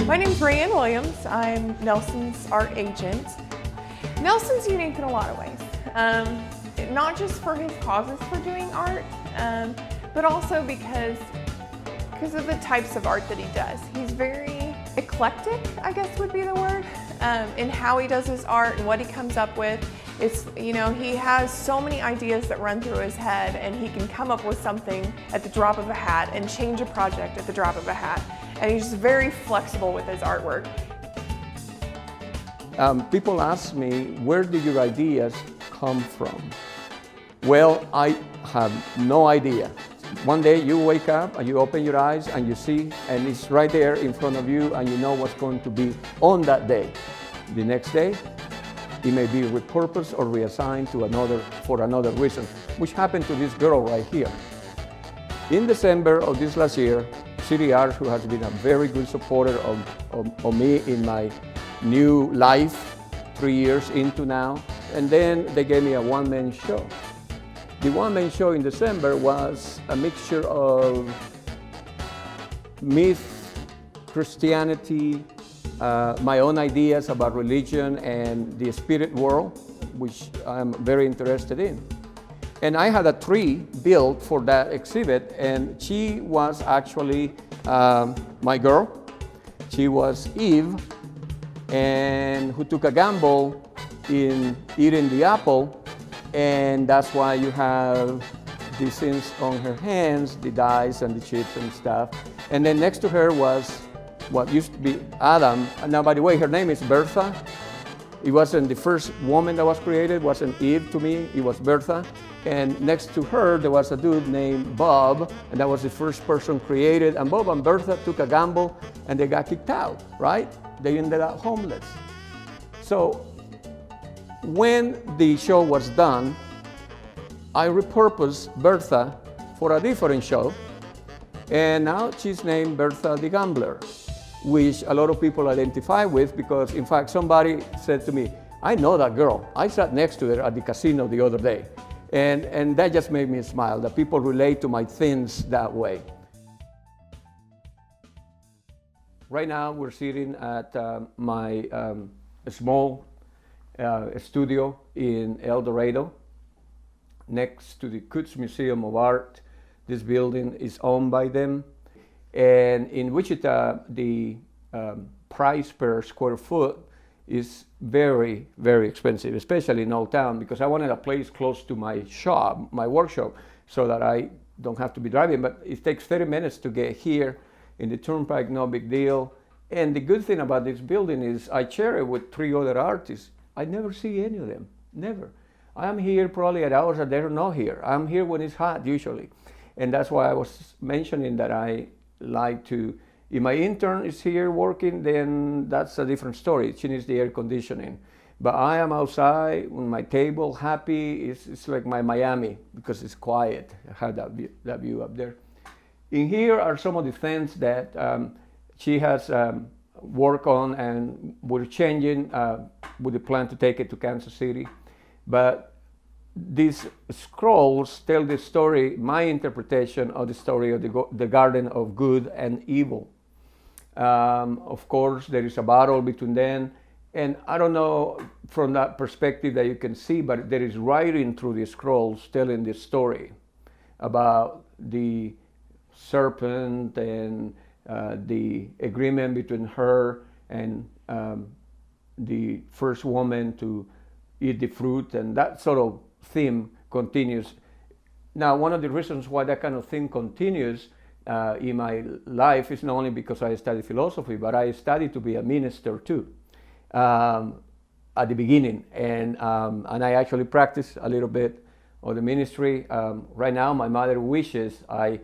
My name's Rayanne Williams. I'm Nelson's art agent. Nelson's unique in a lot of ways, not just for his causes for doing art, but also because of the types of art that he does. He's very eclectic, I guess would be the word, in how he does his art and what he comes up with. It's, you know, he has so many ideas that run through his head, and he can come up with something at the drop of a hat and change a project at the drop of a hat. And he's just very flexible with his artwork. People ask me, where do your ideas come from? Well, I have no idea. One day you wake up and you open your eyes and you see, and it's right there in front of you, and you know what's going to be on that day. The next day, it may be repurposed or reassigned to for another reason, which happened to this girl right here. In December of this last year, City Art, who has been a very good supporter of me in my new life, 3 years into now, and then they gave me a one-man show. The one-man show in December was a mixture of myth, Christianity, my own ideas about religion and the spirit world, which I'm very interested in. And I had a tree built for that exhibit, and she was actually my girl. She was Eve, and who took a gamble in eating the apple, and that's why you have these things on her hands, the dice and the chips and stuff. And then next to her was what used to be Adam. Now, by the way, her name is Bertha. It wasn't the first woman that was created, it wasn't Eve to me, it was Bertha. And next to her, there was a dude named Bob, and that was the first person created. And Bob and Bertha took a gamble, and they got kicked out, right? They ended up homeless. So when the show was done, I repurposed Bertha for a different show, and now she's named Bertha the Gambler, which a lot of people identify with, because in fact somebody said to me, I know that girl. I sat next to her at the casino the other day. And that just made me smile, that people relate to my things that way. Right now we're sitting at my small studio in El Dorado, next to the MiCCA Museum of Art. This building is owned by them. And in Wichita, the price per square foot is very, very expensive, especially in Old Town, because I wanted a place close to my shop, my workshop, so that I don't have to be driving. But it takes 30 minutes to get here in the Turnpike, no big deal. And the good thing about this building is I share it with 3 other artists. I never see any of them, never. I'm here probably at hours that they're not here. I'm here when it's hot, usually. And that's why I was mentioning that I like to, if my intern is here working, then that's a different story. She needs the air conditioning. But I am outside on my table, happy. It's like my Miami, because it's quiet. I have that view up there. In here are some of the things that she has worked on, and we're changing with the plan to take it to Kansas City. But these scrolls tell the story, my interpretation of the story of the Garden of Good and Evil. Of course, there is a battle between them, and I don't know from that perspective that you can see, but there is writing through the scrolls telling the story about the serpent and the agreement between her and the first woman to eat the fruit, and that sort of theme continues. Now, one of the reasons why that kind of thing continues in my life is not only because I studied philosophy, but I studied to be a minister too at the beginning, and I actually practiced a little bit of the ministry. Right now, my mother wishes I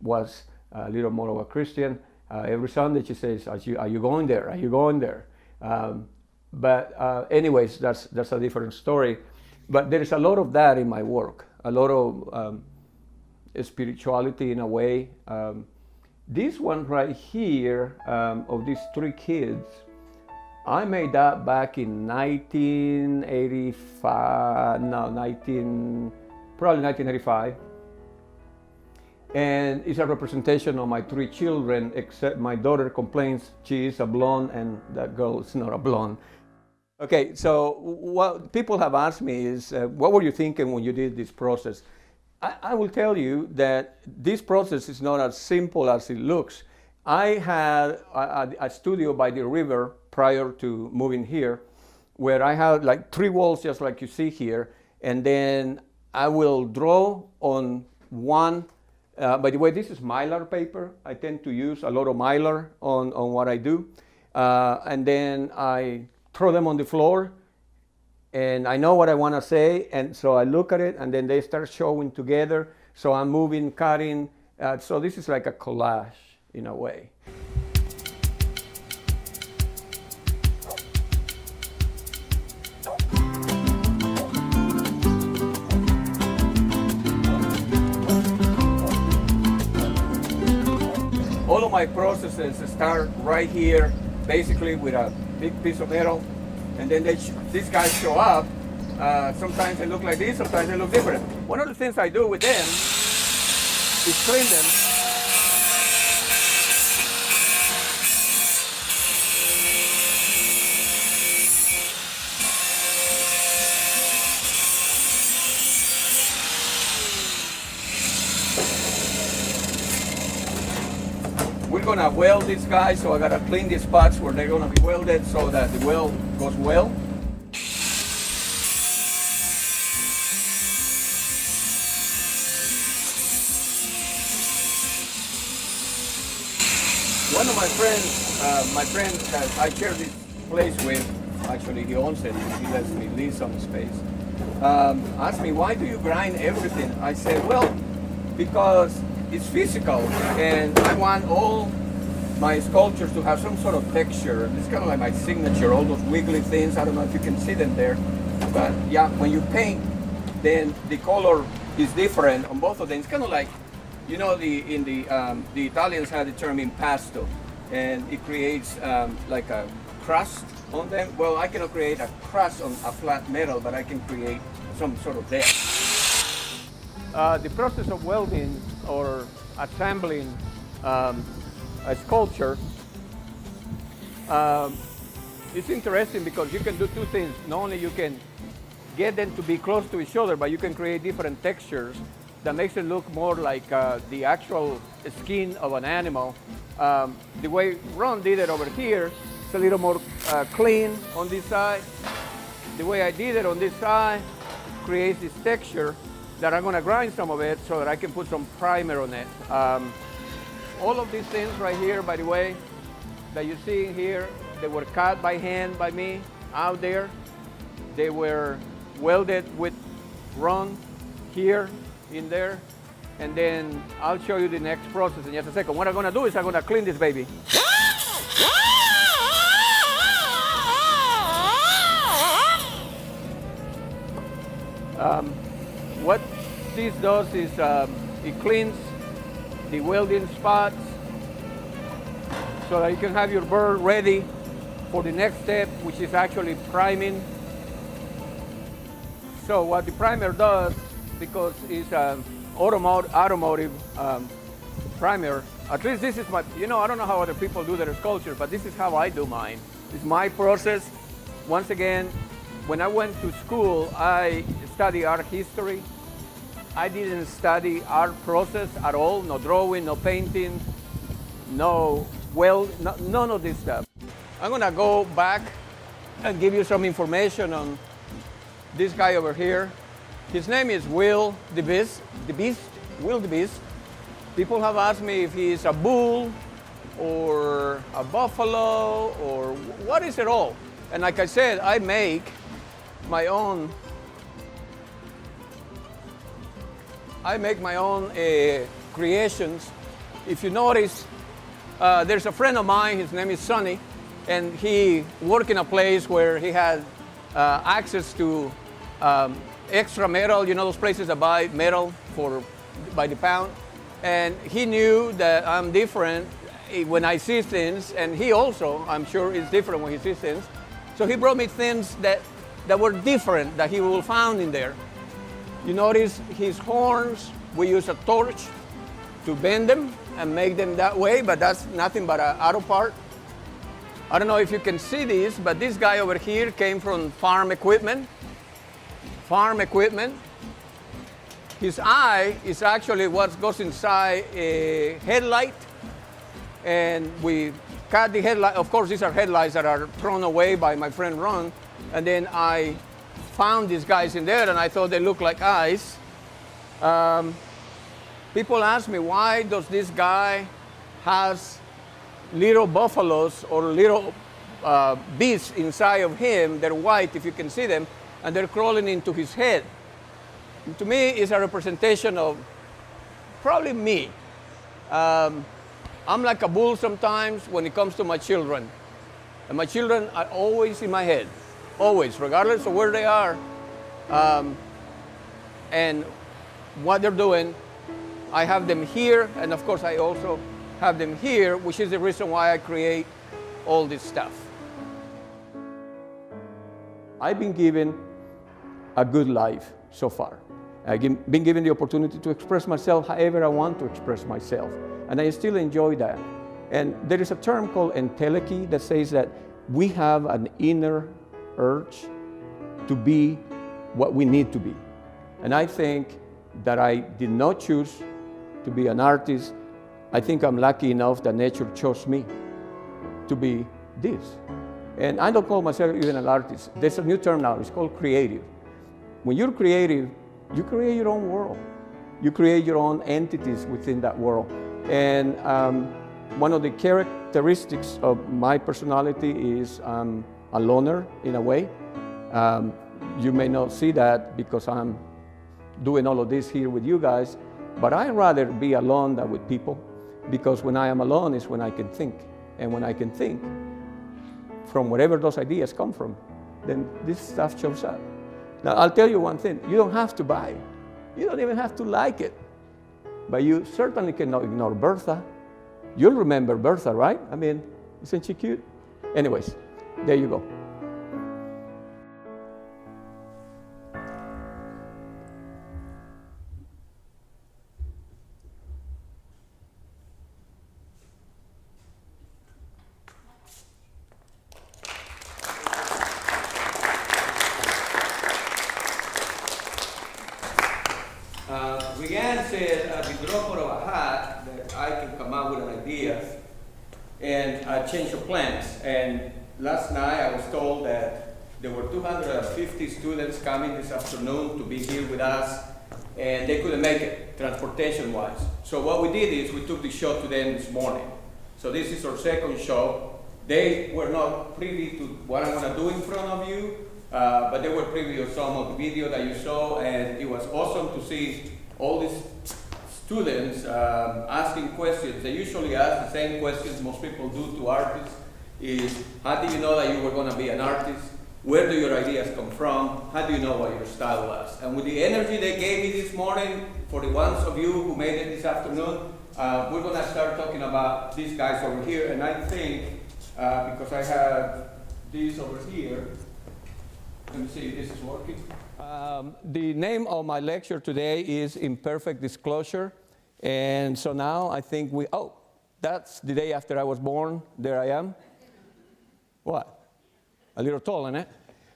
was a little more of a Christian. Every Sunday she says, are you going there? Are you going there? But anyways, that's a different story. But there is a lot of that in my work, a lot of spirituality in a way. This one right here, of these 3 kids, I made that back in 1985, probably 1985. And it's a representation of my 3 children, except my daughter complains she is a blonde and that girl is not a blonde. Okay, so what people have asked me is, what were you thinking when you did this process? I will tell you that this process is not as simple as it looks. I had a studio by the river prior to moving here, where I had like 3 walls just like you see here, and then I will draw on one. By the way, this is Mylar paper. I tend to use a lot of Mylar on what I do. And then I throw them on the floor, and I know what I want to say, and so I look at it, and then they start showing together. So I'm moving, cutting. So this is like a collage in a way. All of my processes start right here, basically with a big piece of metal, and then these guys show up. Sometimes they look like this, sometimes they look different. One of the things I do with them is clean them. We're gonna weld these guys, so I gotta clean these spots where they're gonna be welded so that the weld goes well. One of my friends that I share this place with, actually he owns it, he lets me lease some space, asked me, why do you grind everything? I said, well, because it's physical, and I want all my sculptures to have some sort of texture. It's kind of like my signature, all those wiggly things. I don't know if you can see them there, but yeah, when you paint, then the color is different on both of them. It's kind of like, you know, the Italians had the term impasto, and it creates like a crust on them. Well, I cannot create a crust on a flat metal, but I can create some sort of depth. The process of welding or assembling a sculpture is interesting because you can do 2 things. Not only you can get them to be close to each other, but you can create different textures that makes it look more like the actual skin of an animal. The way Ron did it over here, it's a little more clean on this side. The way I did it on this side creates this texture that I'm gonna grind some of it so that I can put some primer on it. All of these things right here, by the way, that you see here, they were cut by hand by me out there. They were welded with Ron here, in there, and then I'll show you the next process in just a second. What I'm gonna do is I'm gonna clean this baby. What this does is it cleans the welding spots so that you can have your bird ready for the next step, which is actually priming. So what the primer does, because it's an automotive primer, at least this is my, you know, I don't know how other people do their sculpture, but this is how I do mine. It's my process. Once again, when I went to school, I studied art history. I didn't study art process at all, no drawing, no painting, none of this stuff. I'm gonna go back and give you some information on this guy over here. His name is Will the Beast. Will the Beast. People have asked me if he's a bull or a buffalo or what is it all. And like I said, I make my own creations. If you notice, there's a friend of mine, his name is Sonny, and he worked in a place where he had access to extra metal, you know, those places that buy metal by the pound. And he knew that I'm different when I see things, and he also, I'm sure, is different when he sees things. So he brought me things that were different that he will find in there. You notice his horns, we use a torch to bend them and make them that way, but that's nothing but an auto part. I don't know if you can see this, but this guy over here came from farm equipment. Farm equipment. His eye is actually what goes inside a headlight, and we cut the headlight. Of course, these are headlights that are thrown away by my friend Ron, and then I found these guys in there, and I thought they looked like eyes. People ask me, why does this guy has little buffaloes or little beasts inside of him? They're white, if you can see them, and they're crawling into his head. And to me, it's a representation of probably me. I'm like a bull sometimes when it comes to my children. And my children are always in my head, always, regardless of where they are and what they're doing. I have them here, and of course I also have them here, which is the reason why I create all this stuff. I've been given a good life so far. I've been given the opportunity to express myself however I want to express myself, and I still enjoy that. And there is a term called entelechy that says that we have an inner urge to be what we need to be. And I think that I did not choose to be an artist. I think I'm lucky enough that nature chose me to be this. And I don't call myself even an artist. There's a new term now, it's called creative. When you're creative, you create your own world. You create your own entities within that world. And one of the characteristics of my personality is I'm a loner in a way. You may not see that because I'm doing all of this here with you guys, but I'd rather be alone than with people, because when I am alone is when I can think. And when I can think, from wherever those ideas come from, then this stuff shows up. Now, I'll tell you one thing, you don't have to buy it. You don't even have to like it. But you certainly cannot ignore Bertha. You'll remember Bertha, right? I mean, isn't she cute? Anyways, there you go. Rian said at the drop of a hat that I can come up with an idea and change of plans. And last night I was told that there were 250 students coming this afternoon to be here with us, and they couldn't make it transportation-wise. So what we did is we took the show to them this morning. So this is our second show. They were not privy to what I'm going to do in front of you, but they were privy to some of the video that you saw, and it was awesome to see all these students asking questions. They usually ask the same questions most people do to artists, is how do you know that you were going to be an artist? Where do your ideas come from? How do you know what your style was? And with the energy they gave me this morning, for the ones of you who made it this afternoon, we're going to start talking about these guys over here. And I think, because I have these over here, let me see if this is working. The name of my lecture today is Imperfect Disclosure. And so now I think that's the day after I was born. There I am. What? A little tall, isn't it?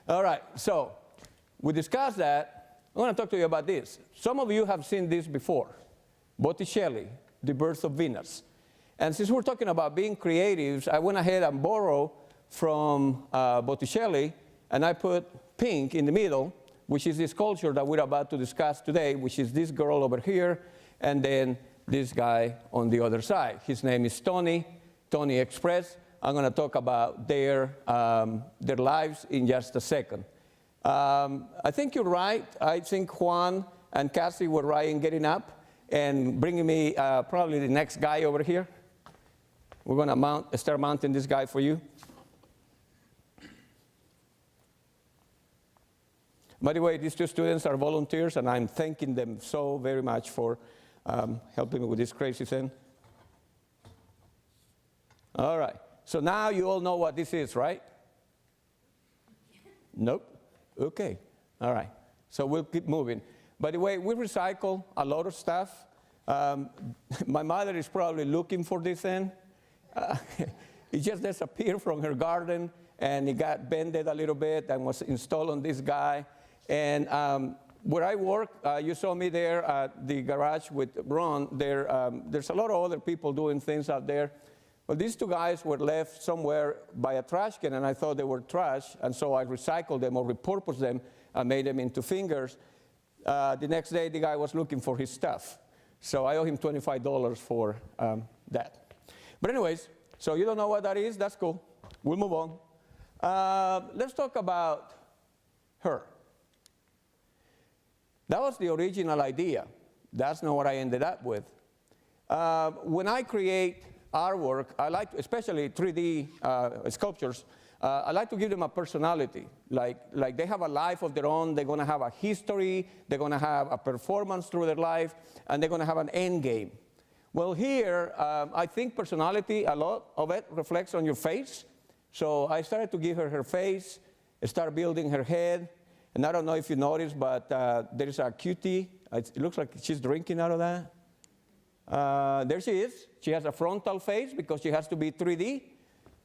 All right, so we discussed that. I want to talk to you about this. Some of you have seen this before. Botticelli, The Birth of Venus. And since we're talking about being creatives, I went ahead and borrowed from Botticelli, and I put pink in the middle, which is this sculpture that we're about to discuss today, which is this girl over here, and then this guy on the other side. His name is Tony Express. I'm going to talk about their lives in just a second. I think you're right. I think Juan and Cassie were right in getting up and bringing me probably the next guy over here. We're going to start mounting this guy for you. By the way, these two students are volunteers, and I'm thanking them so very much for helping me with this crazy thing. All right. So now you all know what this is, right? Nope. Okay. All right. So we'll keep moving. By the way, we recycle a lot of stuff. My mother is probably looking for this thing. It just disappeared from her garden, and it got bended a little bit and was installed on this guy. And where I work, you saw me there at the garage with Ron. There's a lot of other people doing things out there. But these two guys were left somewhere by a trash can, and I thought they were trash, and so I recycled them or repurposed them and made them into fingers. The next day, the guy was looking for his stuff. So I owe him $25 for that. But anyways, so you don't know what that is? That's cool. We'll move on. Let's talk about her. That was the original idea. That's not what I ended up with. When I create artwork, I like, especially 3D sculptures, I like to give them a personality. Like they have a life of their own, they're gonna have a history, they're gonna have a performance through their life, and they're gonna have an end game. Well here, I think personality, a lot of it reflects on your face. So I started to give her her face, start building her head, and I don't know if you noticed, but there is a cutie. It looks like she's drinking out of that. There she is. She has a frontal face because she has to be 3D.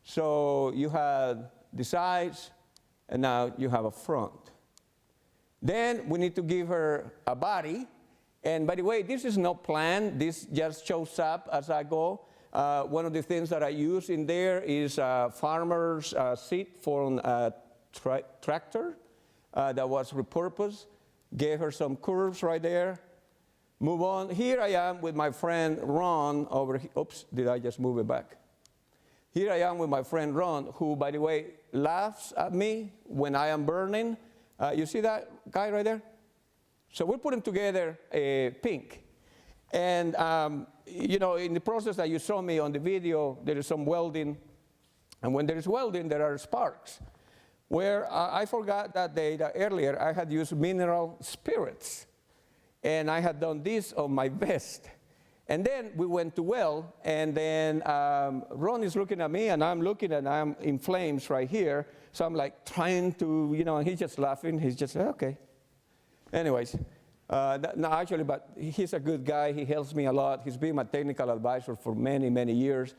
So you have the sides, and now you have a front. Then we need to give her a body. And by the way, this is not planned. This just shows up as I go. One of the things that I use in there is farmer's seat for a tractor that was repurposed. Gave her some curves right there. Move on. Here I am with my friend Ron over here. Oops, did I just move it back? Here I am with my friend Ron, who, by the way, laughs at me when I am burning. You see that guy right there? So we're putting together a pink. And, you know, in the process that you saw me on the video, there is some welding. And when there is welding, there are sparks. Where I forgot that day, that earlier, I had used mineral spirits. And I had done this on my vest. And then we went to weld, and then Ron is looking at me, and I'm looking, and I'm in flames right here. So I'm like trying to, you know, and he's just laughing. He's just, okay. Anyways, no, actually, but he's a good guy. He helps me a lot. He's been my technical advisor for many, many years.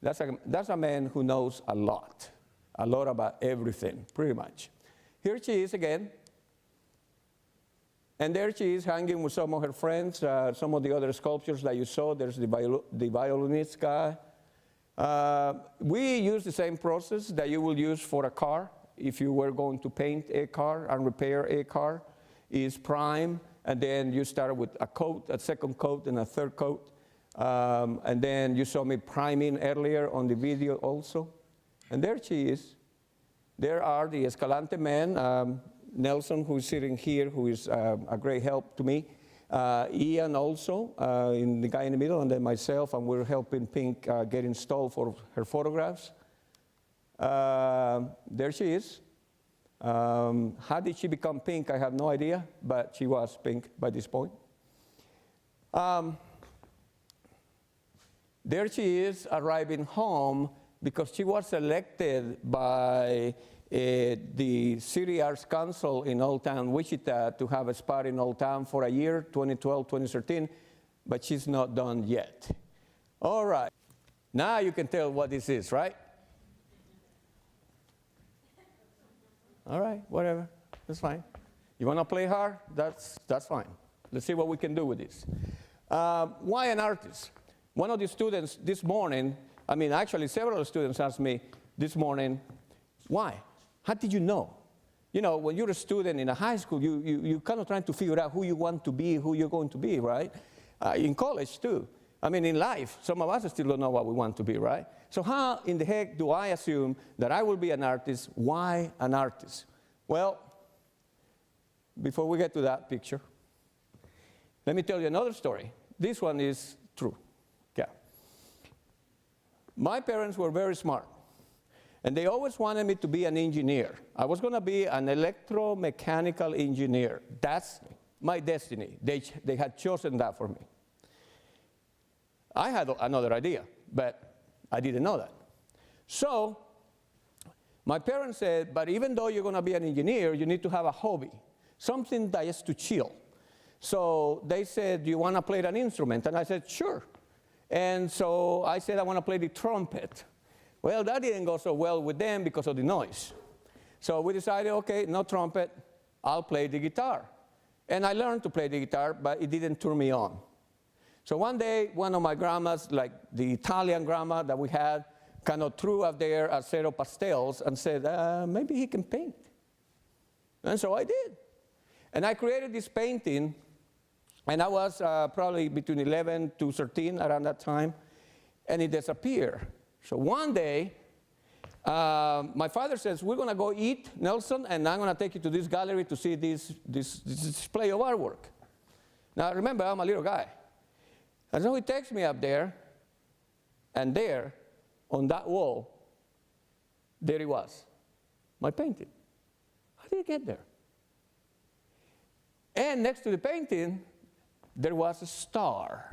That's a man who knows a lot about everything, pretty much. Here she is again. And there she is hanging with some of her friends, some of the other sculptures that you saw. There's the violinist guy. We use the same process that you will use for a car. If you were going to paint a car and repair a car, is prime, and then you start with a coat, a second coat, and a third coat. And then you saw me priming earlier on the video also. And there she is. There are the Escalante men, Nelson, who is sitting here, who is a great help to me. Ian also, the guy in the middle, and then myself, and we're helping Pink get installed for her photographs. There she is. How did she become pink? I have no idea, but she was pink by this point. There she is arriving home because she was selected by the City Arts Council in Old Town Wichita to have a spot in Old Town for a year, 2012, 2013, but she's not done yet. All right, now you can tell what this is, right? All right, whatever, that's fine. You want to play hard? That's fine. Let's see what we can do with this. Why an artist? One of the students this morning, I mean, actually several students asked me this morning, why? How did you know? You know, when you're a student in a high school, you kind of trying to figure out who you want to be, who you're going to be, right? In college, too. I mean, in life, some of us still don't know what we want to be, right? So how in the heck do I assume that I will be an artist? Why an artist? Well, before we get to that picture, let me tell you another story. This one is true. Yeah. My parents were very smart. And they always wanted me to be an engineer. I was going to be an electromechanical engineer. That's my destiny. They had chosen that for me. I had another idea, but I didn't know that. So my parents said, but even though you're going to be an engineer, you need to have a hobby, something that is to chill. So they said, do you want to play an instrument? And I said, sure. And so I said, I want to play the trumpet. Well, that didn't go so well with them because of the noise. So we decided, okay, no trumpet, I'll play the guitar. And I learned to play the guitar, but it didn't turn me on. So one day, one of my grandmas, like the Italian grandma that we had, kind of threw up there a set of pastels and said, maybe he can paint. And so I did. And I created this painting, and I was probably between 11 to 13 around that time, and it disappeared. So one day, my father says, we're going to go eat, Nelson, and I'm going to take you to this gallery to see this display of artwork. Now, remember, I'm a little guy. And so he takes me up there, and there, on that wall, there it was, my painting. How did it get there? And next to the painting, there was a star.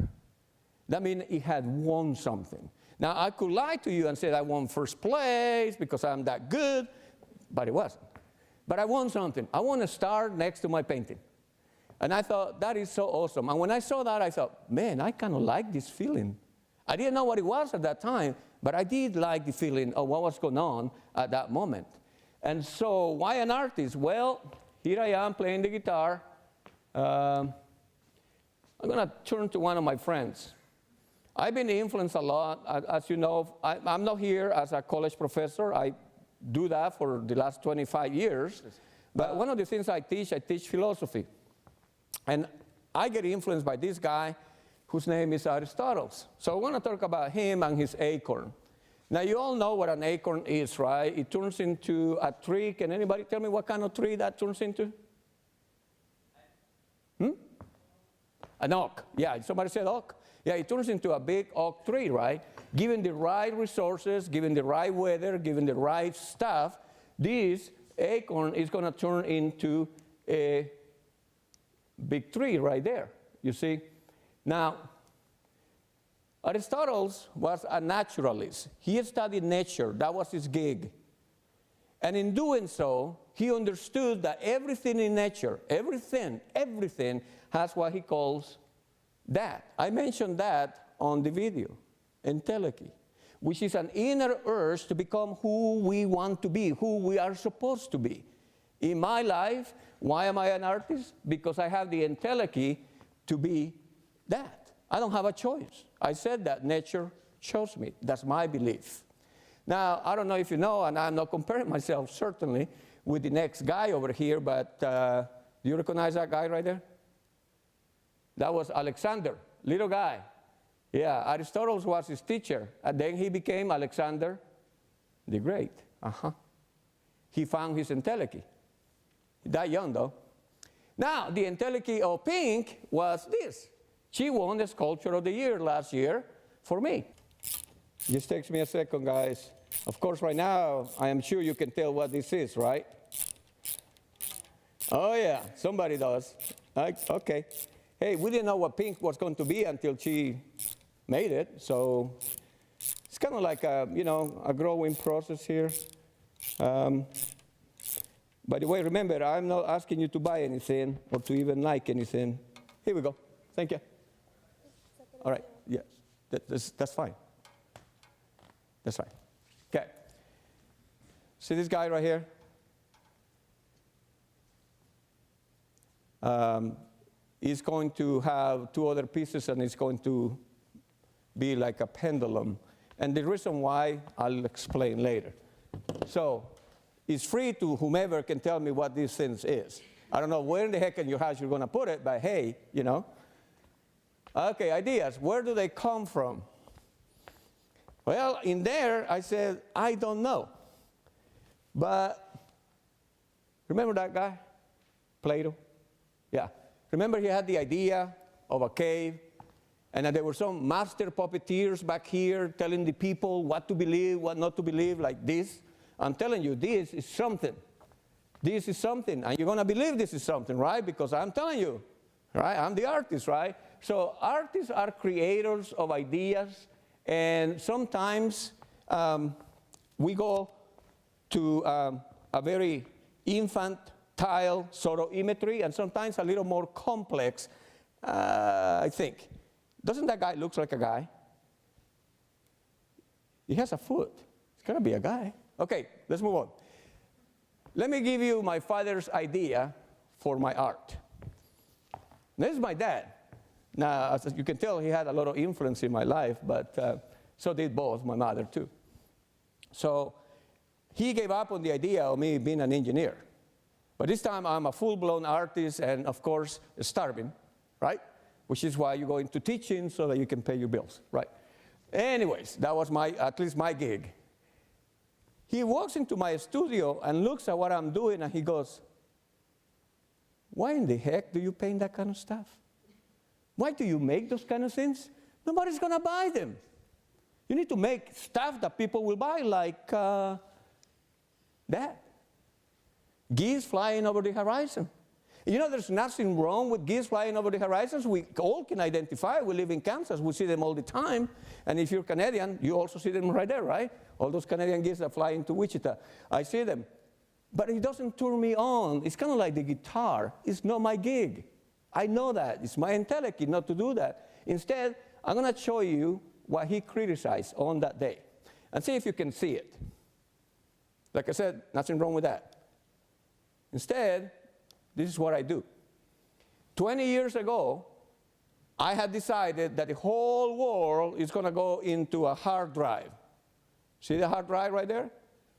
That means it had won something. Now, I could lie to you and say I won first place because I'm that good, but it wasn't. But I won something. I won a star next to my painting. And I thought, that is so awesome. And when I saw that, I thought, man, I kind of like this feeling. I didn't know what it was at that time, but I did like the feeling of what was going on at that moment. And so, why an artist? Well, here I am playing the guitar. I'm going to turn to one of my friends. I've been influenced a lot. As you know, I'm not here as a college professor. I do that for the last 25 years. But one of the things I teach philosophy. And I get influenced by this guy whose name is Aristotle. So we're going to talk about him and his acorn. Now, you all know what an acorn is, right? It turns into a tree. Can anybody tell me what kind of tree that turns into? An oak. Yeah, somebody said oak. Yeah, it turns into a big oak tree, right? Given the right resources, given the right weather, given the right stuff, this acorn is going to turn into a big tree right there, you see? Now, Aristotle was a naturalist. He studied nature. That was his gig. And in doing so, he understood that everything in nature, everything has what he calls that. I mentioned that on the video, entelechy, which is an inner urge to become who we want to be, who we are supposed to be. In my life, why am I an artist? Because I have the entelechy to be that. I don't have a choice. I said that nature chose me. That's my belief. Now, I don't know if you know, and I'm not comparing myself certainly with the next guy over here, but do you recognize that guy right there? That was Alexander, little guy. Yeah, Aristotle was his teacher, and then he became Alexander the Great. He found his entelechy. He died young, though. Now, the entelechy of Pink was this. She won the Sculpture of the Year last year for me. Just takes me a second, guys. Of course, right now, I am sure you can tell what this is, right? Oh, yeah, somebody does. Okay. Hey, we didn't know what Pink was going to be until she made it, so it's kind of like a, a growing process here. By the way, remember, I'm not asking you to buy anything or to even like anything. Here we go. Thank you. All right. Yeah, that's fine. That's fine. Okay. See this guy right here? He's going to have two other pieces, and it's going to be like a pendulum. And the reason why, I'll explain later. So, it's free to whomever can tell me what these things is. I don't know where in the heck in your house you're going to put it, but hey, Okay, ideas. Where do they come from? Well, in there, I said, I don't know. But remember that guy? Plato? Yeah. Remember he had the idea of a cave, and that there were some master puppeteers back here telling the people what to believe, what not to believe, like this. I'm telling you, this is something. This is something, and you're going to believe this is something, right? Because I'm telling you, right? I'm the artist, right? So artists are creators of ideas, and sometimes we go to a very infant tile sorroimetry, and sometimes a little more complex, I think. Doesn't that guy look like a guy? He has a foot. It's gotta be a guy. Okay, let's move on. Let me give you my father's idea for my art. This is my dad. Now, as you can tell, he had a lot of influence in my life, but so did both, my mother too. So he gave up on the idea of me being an engineer. But this time I'm a full-blown artist and, of course, starving, right? Which is why you go into teaching so that you can pay your bills, right? Anyways, that was at least my gig. He walks into my studio and looks at what I'm doing and he goes, why in the heck do you paint that kind of stuff? Why do you make those kind of things? Nobody's gonna buy them. You need to make stuff that people will buy, like that. Geese flying over the horizon. You know, there's nothing wrong with geese flying over the horizons. We all can identify. We live in Kansas. We see them all the time. And if you're Canadian, you also see them right there, right? All those Canadian geese that fly into Wichita. I see them. But it doesn't turn me on. It's kind of like the guitar. It's not my gig. I know that. It's my intellect not to do that. Instead, I'm going to show you what he criticized on that day. And see if you can see it. Like I said, nothing wrong with that. Instead, this is what I do. 20 years ago, I had decided that the whole world is going to go into a hard drive. See the hard drive right there?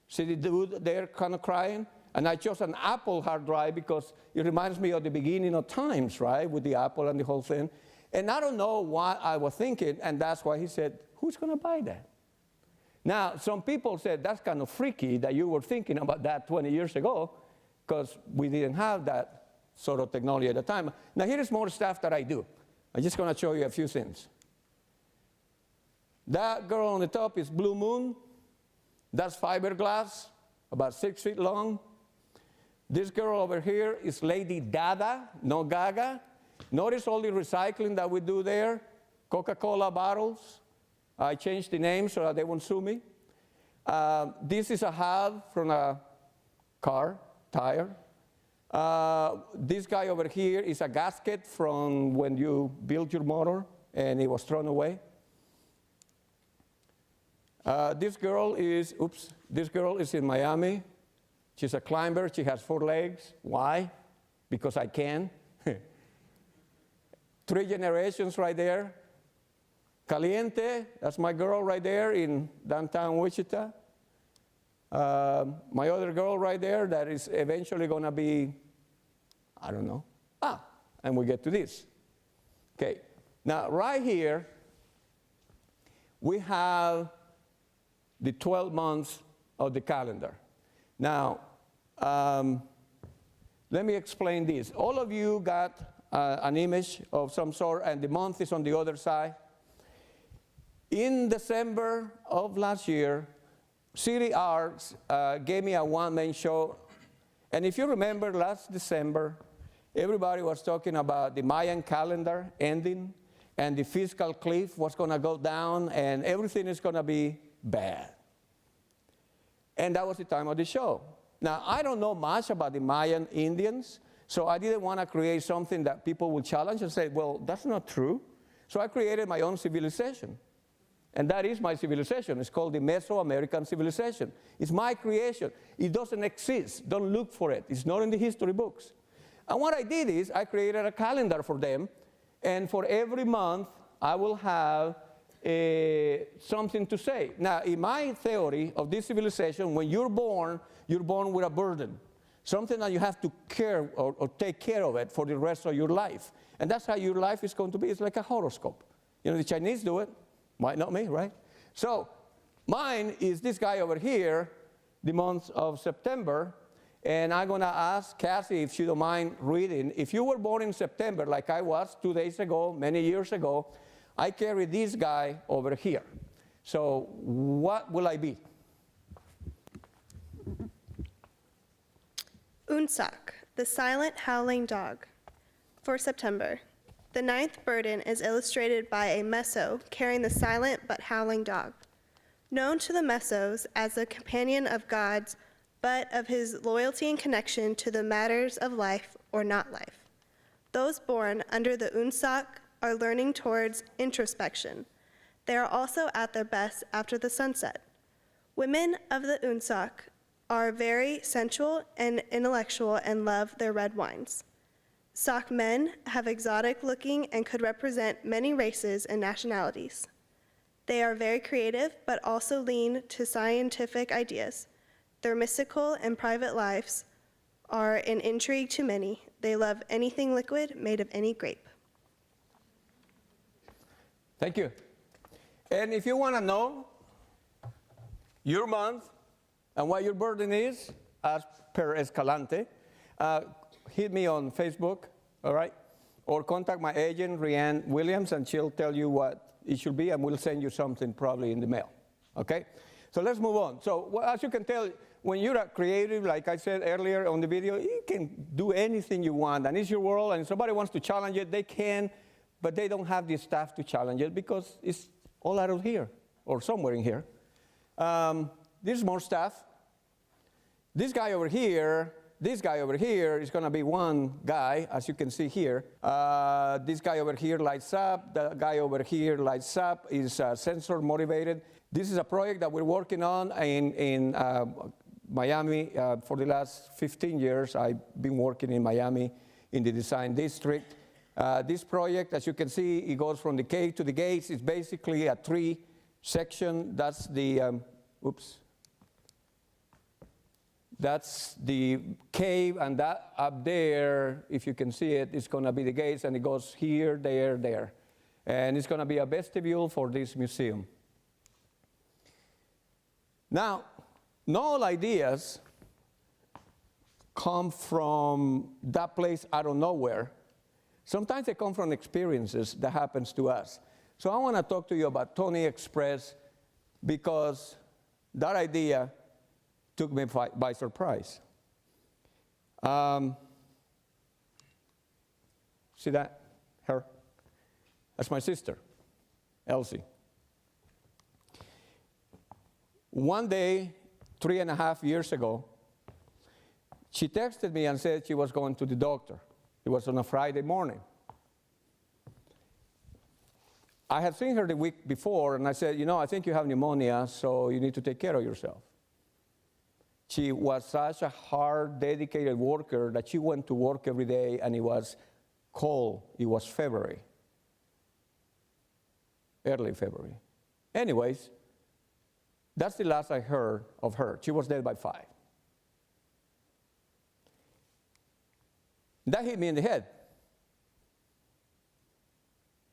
See the dude there kind of crying? And I chose an Apple hard drive because it reminds me of the beginning of times, right, with the Apple and the whole thing. And I don't know what I was thinking, and that's why he said, who's going to buy that? Now, some people said, that's kind of freaky that you were thinking about that 20 years ago, because we didn't have that sort of technology at the time. Now, here is more stuff that I do. I'm just going to show you a few things. That girl on the top is Blue Moon. That's fiberglass, about 6 feet long. This girl over here is Lady Dada, no Gaga. Notice all the recycling that we do there. Coca-Cola bottles. I changed the name so that they won't sue me. This is a hub from a car tire. This guy over here is a gasket from when you built your motor and it was thrown away. This girl is in Miami. She's a climber. She has 4 legs. Why? Because I can. 3 generations right there. Caliente, that's my girl right there in downtown Wichita. My other girl right there that is eventually going to be, I don't know. And we get to this. Okay, now right here, we have the 12 months of the calendar. Now, let me explain this. All of you got an image of some sort, and the month is on the other side. In December of last year, City Arts gave me a one-man show. And if you remember last December, everybody was talking about the Mayan calendar ending, and the fiscal cliff was going to go down, and everything is going to be bad. And that was the time of the show. Now, I don't know much about the Mayan Indians, so I didn't want to create something that people would challenge and say, well, that's not true. So I created my own civilization. And that is my civilization. It's called the Mesoamerican civilization. It's my creation. It doesn't exist. Don't look for it. It's not in the history books. And what I did is I created a calendar for them. And for every month, I will have something to say. Now, in my theory of this civilization, when you're born with a burden. Something that you have to care or take care of it for the rest of your life. And that's how your life is going to be. It's like a horoscope. You know, the Chinese do it. Might not me, right? So mine is this guy over here, the month of September. And I'm going to ask Cassie if she don't mind reading. If you were born in September, like I was 2 days ago, many years ago, I carry this guy over here. So what will I be? Unsak, the silent howling dog. For September, the 9th burden is illustrated by a meso carrying the silent but howling dog. Known to the mesos as the companion of gods but of his loyalty and connection to the matters of life or not life. Those born under the Unsak are learning towards introspection. They are also at their best after the sunset. Women of the Unsak are very sensual and intellectual and love their red wines. Sak men have exotic looking and could represent many races and nationalities. They are very creative, but also lean to scientific ideas. Their mystical and private lives are an intrigue to many. They love anything liquid made of any grape. Thank you. And if you want to know your month and what your burden is, as per Escalante, hit me on Facebook, all right? Or contact my agent, Rianne Williams, and she'll tell you what it should be, and we'll send you something probably in the mail, okay? So let's move on. So as you can tell, when you're a creative, like I said earlier on the video, you can do anything you want, and it's your world, and if somebody wants to challenge it, they can, but they don't have the staff to challenge it because it's all out of here, or somewhere in here. There's more stuff. This guy over here is going to be one guy, as you can see here. This guy over here lights up. The guy over here lights up, is sensor motivated. This is a project that we're working on in Miami for the last 15 years. I've been working in Miami in the design district. This project, as you can see, it goes from the cave to the gates. It's basically a tree section. That's the, that's the cave, and that up there, if you can see it, is going to be the gates, and it goes here, there, there. And it's going to be a vestibule for this museum. Now, not all ideas come from that place out of nowhere. Sometimes they come from experiences that happens to us. So I want to talk to you about Tony Express because that idea took me by surprise. See that? Her? That's my sister, Elsie. One day, 3.5 years ago, she texted me and said she was going to the doctor. It was on a Friday morning. I had seen her the week before, and I said, you know, I think you have pneumonia, so you need to take care of yourself. She was such a hard, dedicated worker that she went to work every day, and it was cold. It was February, early February. Anyways, that's the last I heard of her. She was dead by 5. That hit me in the head.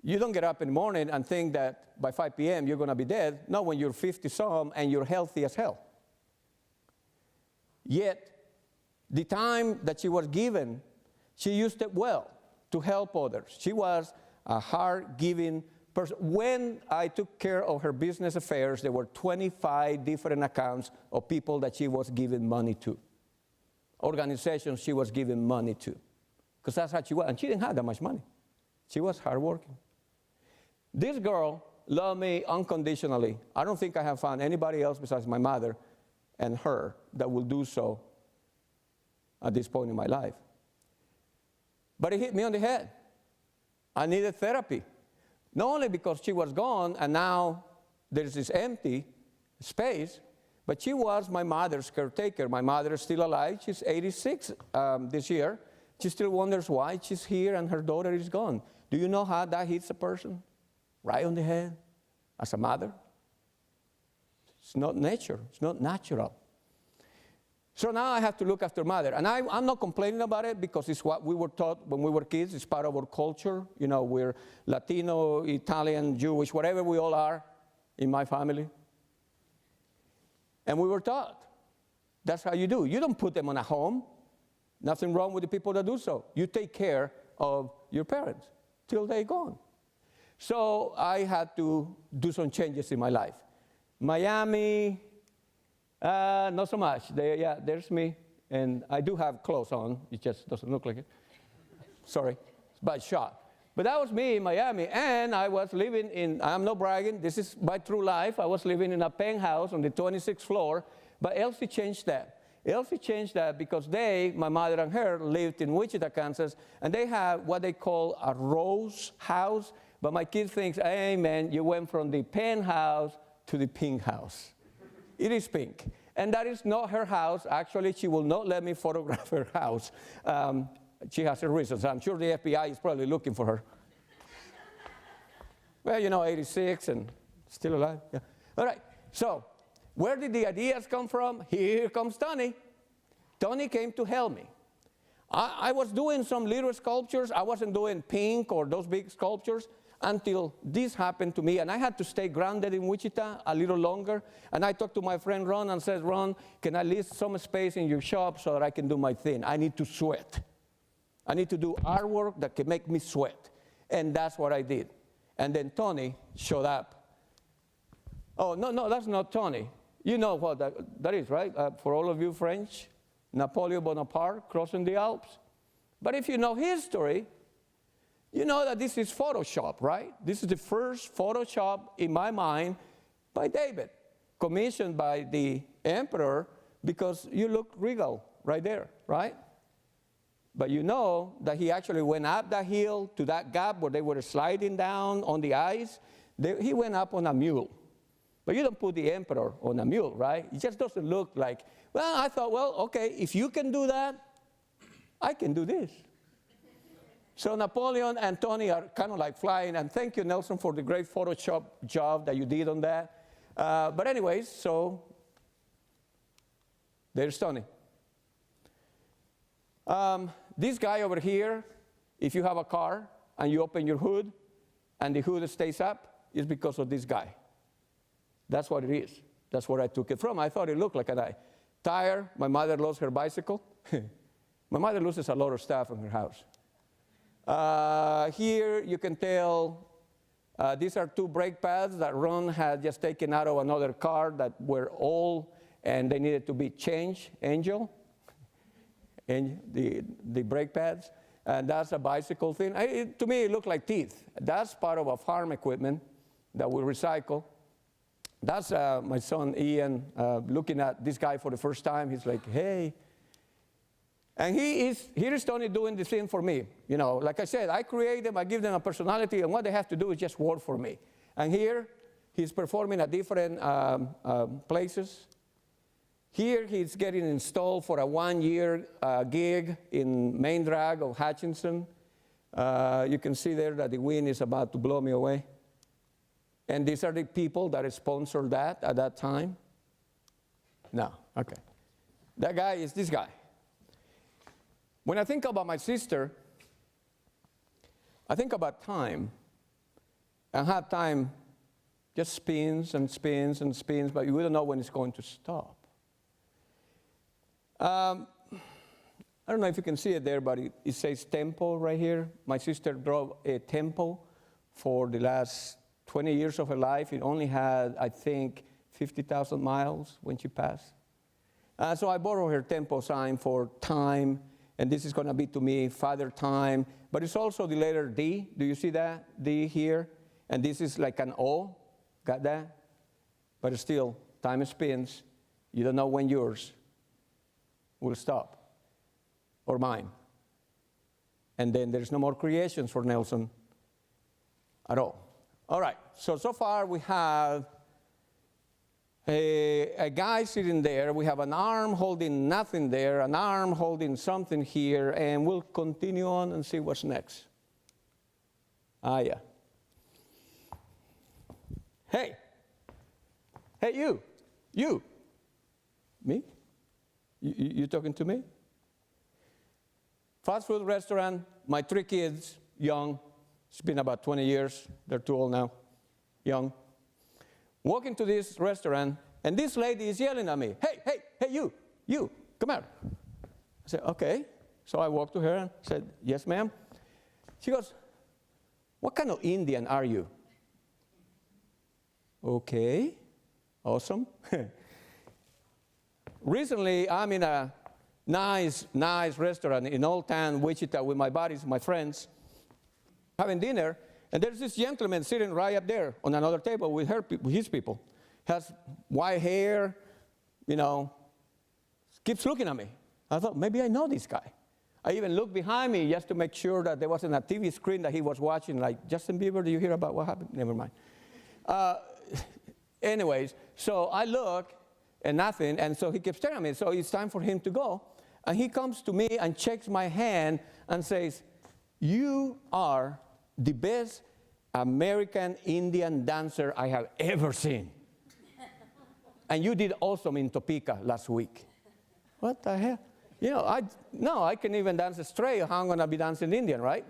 You don't get up in the morning and think that by 5 p.m. you're going to be dead. Not when you're 50-some and you're healthy as hell. Yet, the time that she was given, she used it well to help others. She was a hard-giving person. When I took care of her business affairs, there were 25 different accounts of people that she was giving money to, organizations she was giving money to, because that's how she was. And she didn't have that much money. She was hardworking. This girl loved me unconditionally. I don't think I have found anybody else besides my mother and her that will do so at this point in my life. But it hit me on the head. I needed therapy. Not only because she was gone and now there's this empty space, but she was my mother's caretaker. My mother is still alive. She's 86 this year. She still wonders why she's here and her daughter is gone. Do you know how that hits a person? Right on the head, as a mother. It's not nature. It's not natural. So now I have to look after mother. And I'm not complaining about it because it's what we were taught when we were kids. It's part of our culture. You know, we're Latino, Italian, Jewish, whatever we all are in my family. And we were taught. That's how you do. You don't put them on a home. Nothing wrong with the people that do so. You take care of your parents till they're gone. So I had to do some changes in my life. Miami, not so much. There's me. And I do have clothes on. It just doesn't look like it. Sorry, it's a bad shot. But that was me in Miami. And I was living in, I'm not bragging, this is my true life. I was living in a penthouse on the 26th floor. But Elsie changed that. Elsie changed that because they, my mother and her, lived in Wichita, Kansas, and they had what they call a rose house. But my kid thinks, hey, man, you went from the penthouse to the pink house. It is pink. And that is not her house. Actually, she will not let me photograph her house. She has her reasons. I'm sure the FBI is probably looking for her. Well, you know, 86 and still alive. Yeah. All right. So where did the ideas come from? Here comes Tony. Tony came to help me. I was doing some little sculptures. I wasn't doing pink or those big sculptures until this happened to me, and I had to stay grounded in Wichita a little longer. And I talked to my friend Ron and said, Ron, can I leave some space in your shop so that I can do my thing? I need to sweat. I need to do artwork that can make me sweat. And that's what I did. And then Tony showed up. Oh, no, that's not Tony. You know what that is, right? For all of you French, Napoleon Bonaparte crossing the Alps. But if you know history, you know that this is Photoshop, right? This is the first Photoshop in my mind by David, commissioned by the emperor, because you look regal right there, right? But you know that he actually went up that hill to that gap where they were sliding down on the ice. He went up on a mule. But you don't put the emperor on a mule, right? It just doesn't look like, well, I thought, well, okay, if you can do that, I can do this. So Napoleon and Tony are kind of like flying, and thank you, Nelson, for the great Photoshop job that you did on that. But anyways, so there's Tony. This guy over here, if you have a car and you open your hood and the hood stays up, is because of this guy. That's what it is. That's where I took it from. I thought it looked like a tire. My mother lost her bicycle. My mother loses a lot of stuff in her house. Here you can tell these are two brake pads that Ron had just taken out of another car that were old and they needed to be changed, Angel, and the brake pads. And that's a bicycle thing. To me, it looked like teeth. That's part of a farm equipment that we recycle. That's my son Ian looking at this guy for the first time. He's like, hey. And here is Tony doing the same for me. You know, like I said, I create them, I give them a personality, and what they have to do is just work for me. And here, he's performing at different places. Here, he's getting installed for a 1-year gig in Main Drag of Hutchinson. You can see there that the wind is about to blow me away. And these are the people that sponsored that at that time. No, okay. That guy is this guy. When I think about my sister, I think about time. And how time just spins and spins and spins, but you don't know when it's going to stop. I don't know if you can see it there, but it says tempo right here. My sister drove a tempo for the last 20 years of her life. It only had, I think, 50,000 miles when she passed. So I borrowed her tempo sign for time. And this is going to be, to me, Father Time. But it's also the letter D. Do you see that? D here. And this is like an O. Got that? But still, time spins. You don't know when yours will stop. Or mine. And then there's no more creations for Nelson at all. All right. So far we have a guy sitting there. We have an arm holding nothing there, an arm holding something here, and we'll continue on and see what's next. Yeah. Hey, you. Me? You talking to me? Fast food restaurant, my 3 kids, young. It's been about 20 years. They're too old now, young. Walk into this restaurant, and this lady is yelling at me, hey, you, come here. I said, okay. So I walked to her and said, yes, ma'am. She goes, what kind of Indian are you? Okay, awesome. Recently, I'm in a nice restaurant in Old Town, Wichita, with my buddies, my friends, having dinner. And there's this gentleman sitting right up there on another table with his people. Has white hair, you know, keeps looking at me. I thought, maybe I know this guy. I even looked behind me just to make sure that there wasn't a TV screen that he was watching, like, Justin Bieber, do you hear about what happened? Never mind. Anyways, so I look, and nothing, and so he keeps staring at me. So it's time for him to go. And he comes to me and checks my hand and says, you are the best American Indian dancer I have ever seen. And you did awesome in Topeka last week. What the hell? You know, I can even dance straight. How I'm going to be dancing Indian, right?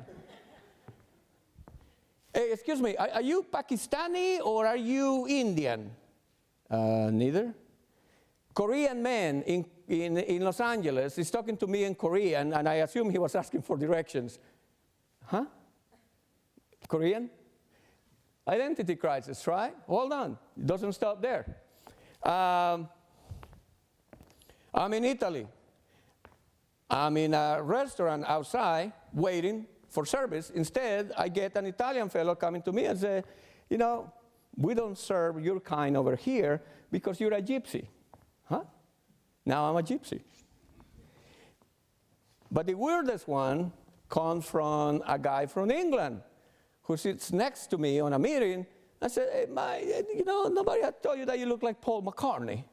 Hey, excuse me, are you Pakistani or are you Indian? Neither. Korean man in Los Angeles is talking to me in Korean, and I assume he was asking for directions. Huh? Korean? Identity crisis, right? Hold on. It doesn't stop there. I'm in Italy. I'm in a restaurant outside waiting for service. Instead, I get an Italian fellow coming to me and say, you know, we don't serve your kind over here because you're a gypsy. Huh? Now I'm a gypsy. But the weirdest one comes from a guy from England who sits next to me on a meeting. I said, hey, you know, nobody had told you that you look like Paul McCartney.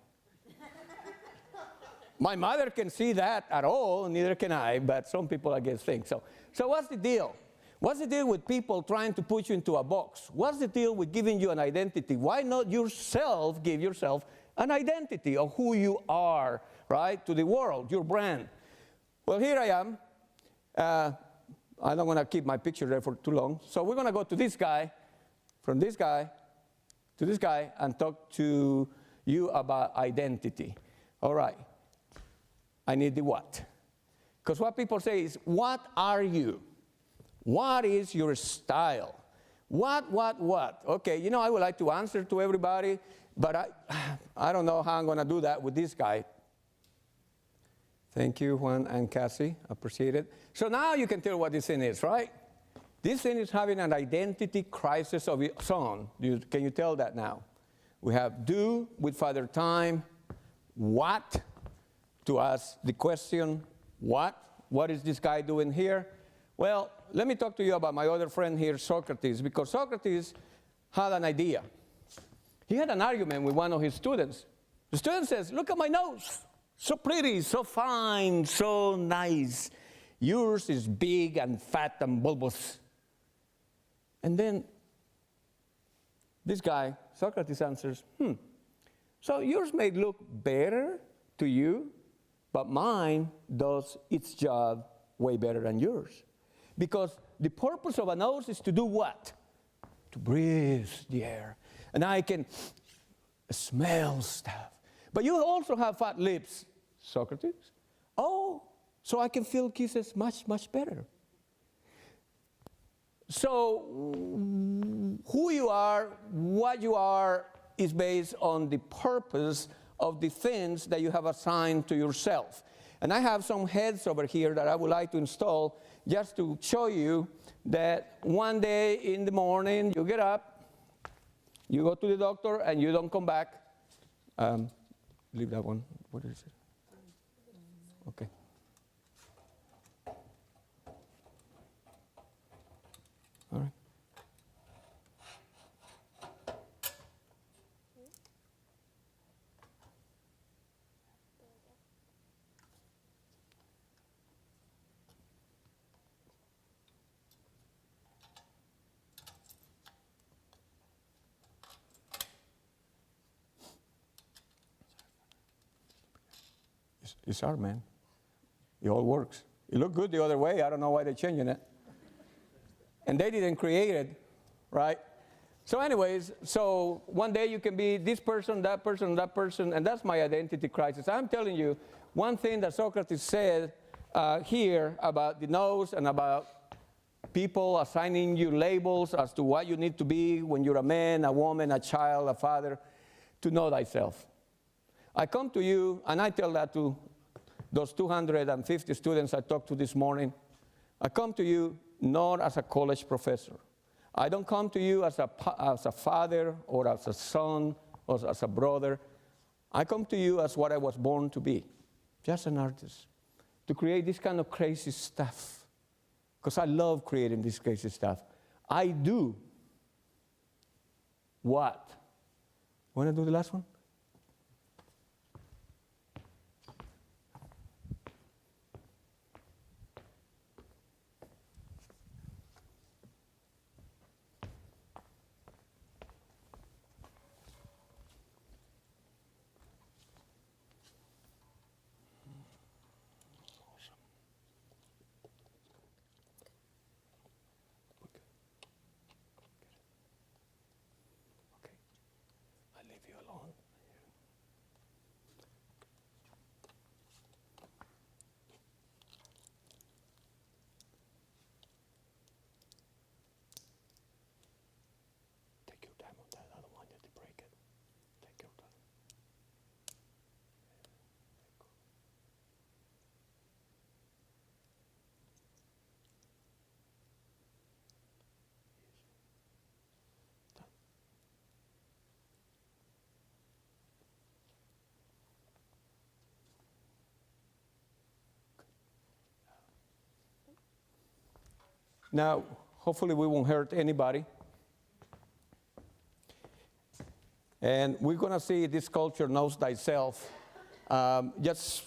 My mother can see that at all, neither can I, but some people, I guess, think so. So what's the deal? What's the deal with people trying to put you into a box? What's the deal with giving you an identity? Why not yourself give yourself an identity of who you are, right, to the world, your brand? Well, here I am. I don't want to keep my picture there for too long. So we're going to go to this guy, from this guy to this guy, and talk to you about identity. All right. I need the what. Because what people say is, what are you? What is your style? What? Okay, you know, I would like to answer to everybody, but I don't know how I'm going to do that with this guy. Thank you, Juan and Cassie. Appreciate it. So now you can tell what this thing is, right? This thing is having an identity crisis of its own. Can you tell that now? We have do with Father Time, what, to ask the question, what? What is this guy doing here? Well, let me talk to you about my other friend here, Socrates, because Socrates had an idea. He had an argument with one of his students. The student says, look at my nose. So pretty, so fine, so nice. Yours is big and fat and bulbous. And then this guy, Socrates, answers, so yours may look better to you, but mine does its job way better than yours. Because the purpose of a nose is to do what? To breathe the air. And I can smell stuff. But you also have fat lips, Socrates. Oh, so I can feel kisses much, much better. So who you are, what you are, is based on the purpose of the things that you have assigned to yourself. And I have some heads over here that I would like to install just to show you that one day in the morning you get up, you go to the doctor, and you don't come back. Leave that one. What is it? Okay. All right. It's hard, man. It all works. It looked good the other way. I don't know why they're changing it. And they didn't create it, right? So anyways, so one day you can be this person, that person, that person, and that's my identity crisis. I'm telling you, one thing that Socrates said here about the nose and about people assigning you labels as to what you need to be when you're a man, a woman, a child, a father, to know thyself. I come to you, and I tell that to those 250 students I talked to this morning. I come to you not as a college professor. I don't come to you as a father or as a son or as a brother. I come to you as what I was born to be. just an artist, to create this kind of crazy stuff. Because I love creating this crazy stuff. I do what? Want to do the last one? Now, hopefully we won't hurt anybody. And we're going to see this sculpture, Knows Thyself, just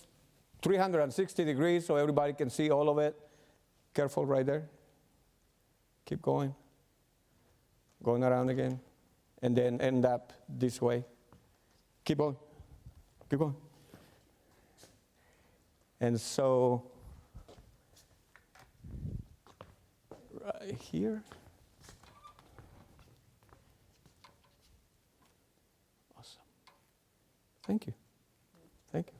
360 degrees so everybody can see all of it. Careful right there. Keep going. Going around again. And then end up this way. Keep going. Keep going. And so, right here. Awesome. Thank you. Thank you.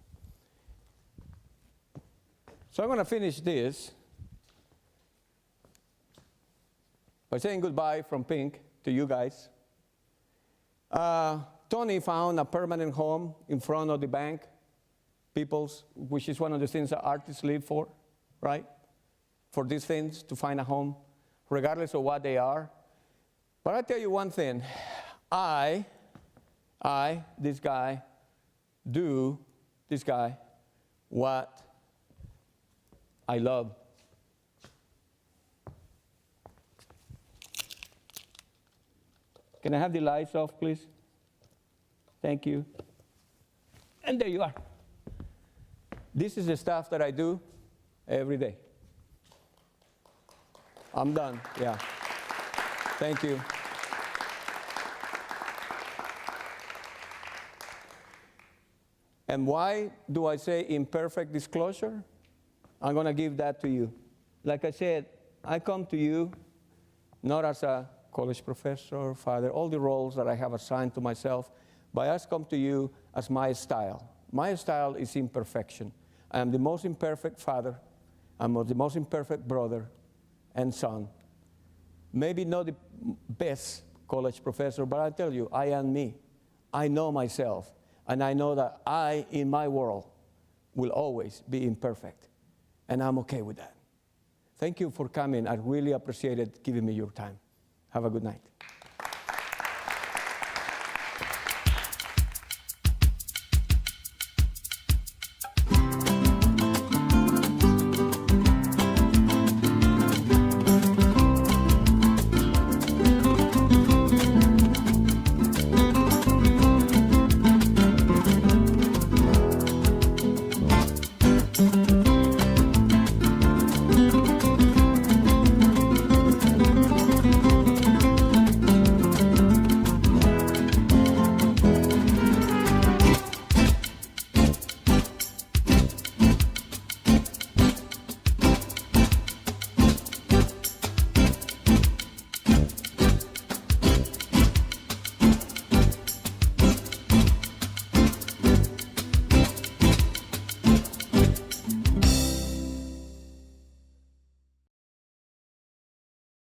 So I'm going to finish this by saying goodbye from Pink to you guys. Tony found a permanent home in front of the bank, People's, which is one of the things that artists live for, right? For these things, to find a home, regardless of what they are. But I tell you one thing, this guy, what I love. Can I have the lights off, please? Thank you. And there you are. This is the stuff that I do every day. I'm done, yeah. Thank you. And why do I say imperfect disclosure? I'm going to give that to you. Like I said, I come to you not as a college professor, father, all the roles that I have assigned to myself, but I come to you as my style. My style is imperfection. I am the most imperfect father. I'm the most imperfect brother and son. Maybe not the best college professor, but I tell you, I am me. I know myself, and I know that I, in my world, will always be imperfect, and I'm okay with that. Thank you for coming. I really appreciated giving me your time. Have a good night.